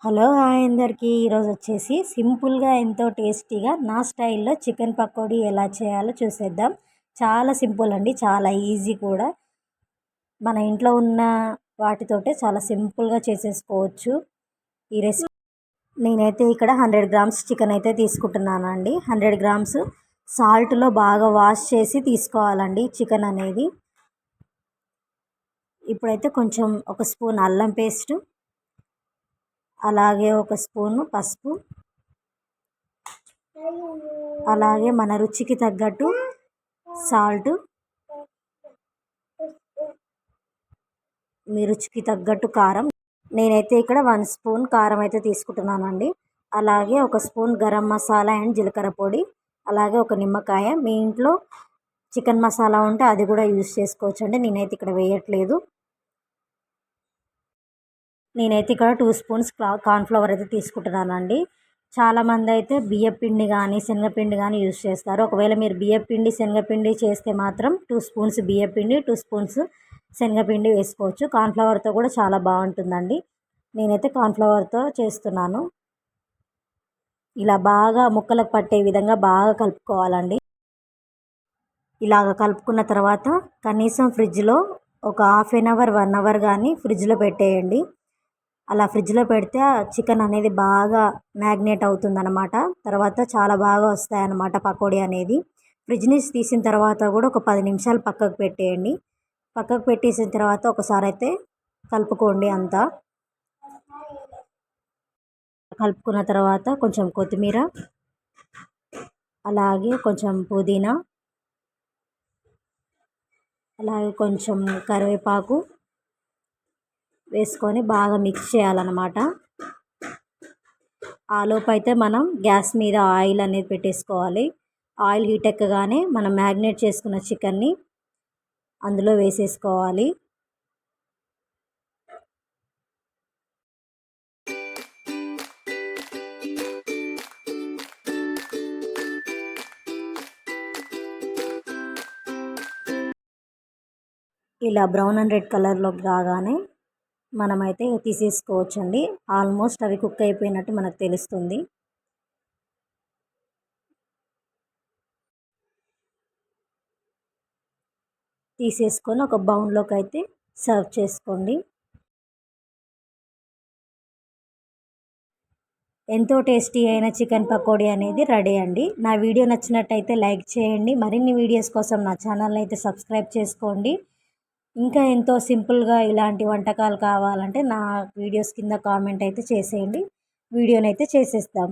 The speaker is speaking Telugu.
హలో హాయ్ అందరికీ. ఈరోజు వచ్చేసి సింపుల్గా ఎంతో టేస్టీగా నా స్టైల్లో చికెన్ పకోడీ ఎలా చేయాలో చూసేద్దాం. చాలా సింపుల్ అండి, చాలా ఈజీ కూడా. మన ఇంట్లో ఉన్న వాటితోటే చాలా సింపుల్గా చేసేసుకోవచ్చు ఈ రెసిపీ. నేనైతే ఇక్కడ 100 గ్రామ్స్ చికెన్ అయితే తీసుకుంటున్నానండి. 100 గ్రామ్స్ సాల్ట్లో బాగా వాష్ చేసి తీసుకోవాలండి చికెన్ అనేది. ఇప్పుడైతే కొంచెం ఒక స్పూన్ అల్లం పేస్ట్, అలాగే ఒక స్పూను పసుపు, అలాగే మన రుచికి తగ్గట్టు సాల్ట్, మీ రుచికి తగ్గట్టు కారం. నేనైతే ఇక్కడ 1 స్పూన్ కారం అయితే తీసుకుంటున్నానండి. అలాగే ఒక స్పూన్ గరం మసాలా అండ్ జీలకర్ర పొడి, అలాగే ఒక నిమ్మకాయ. మీ ఇంట్లో చికెన్ మసాలా ఉంటే అది కూడా యూజ్ చేసుకోవచ్చు అండి. నేనైతే ఇక్కడ వేయట్లేదు. నేనైతే ఇక్కడ 2 స్పూన్స్ కార్న్ఫ్లవర్ అయితే తీసుకుంటున్నానండి. చాలామంది అయితే బియ్యపిండి కానీ శనగపిండి కానీ యూజ్ చేస్తారు. ఒకవేళ మీరు బియ్యపిండి శనగపిండి చేస్తే మాత్రం 2 స్పూన్స్ బియ్యపిండి, 2 స్పూన్స్ శనగపిండి వేసుకోవచ్చు. కార్న్ఫ్లవర్తో కూడా చాలా బాగుంటుందండి. నేనైతే కార్న్ఫ్లవర్తో చేస్తున్నాను. ఇలా బాగా ముక్కలకు పట్టే విధంగా బాగా కలుపుకోవాలండి. ఇలాగ కలుపుకున్న తర్వాత కనీసం ఫ్రిడ్జ్లో ఒక హాఫ్ అన్ అవర్ 1 అవర్ కానీ ఫ్రిడ్జ్లో పెట్టేయండి. అలా ఫ్రిడ్జ్లో పెడితే చికెన్ అనేది బాగా మ్యాగ్నేట్ అవుతుందన్నమాట. తర్వాత చాలా బాగా వస్తాయన్నమాట పకోడీ అనేది. ఫ్రిడ్జ్ నుంచి తీసిన తర్వాత కూడా ఒక 10 నిమిషాలు పక్కకు పెట్టేయండి. పక్కకు పెట్టేసిన తర్వాత ఒకసారి అయితే కలుపుకోండి అంతా. కలుపుకున్న తర్వాత కొంచెం కొత్తిమీర, అలాగే కొంచెం పుదీనా, అలాగే కొంచెం కరివేపాకు వేసుకొని బాగా మిక్స్ చేయాలన్నమాట. ఆలోపు అయితే మనం గ్యాస్ మీద ఆయిల్ అనేది పెట్టేసుకోవాలి. ఆయిల్ హీట్ ఎక్కగానే మనం మ్యాగ్నేట్ చేసుకున్న చికెన్ని అందులో వేసేసుకోవాలి. ఇలా బ్రౌన్ అండ్ రెడ్ కలర్లోకి రాగానే మనమైతే తీసేసుకోవచ్చండి. ఆల్మోస్ట్ అవి కుక్ అయిపోయినట్టు మనకు తెలుస్తుంది. తీసేసుకొని ఒక బౌల్లోకి అయితే సర్వ్ చేసుకోండి. ఎంతో టేస్టీ అయిన చికెన్ పకోడీ అనేది రెడీ అండి. నా వీడియో నచ్చినట్టయితే లైక్ చేయండి. మరిన్ని వీడియోస్ కోసం నా ఛానల్ని అయితే సబ్స్క్రైబ్ చేసుకోండి. ఇంకా ఎంతో సింపుల్గా ఇలాంటి వంటకాలు కావాలంటే నా వీడియోస్ కింద కామెంట్ అయితే చేసేయండి. వీడియోనైతే చేసేస్తాం.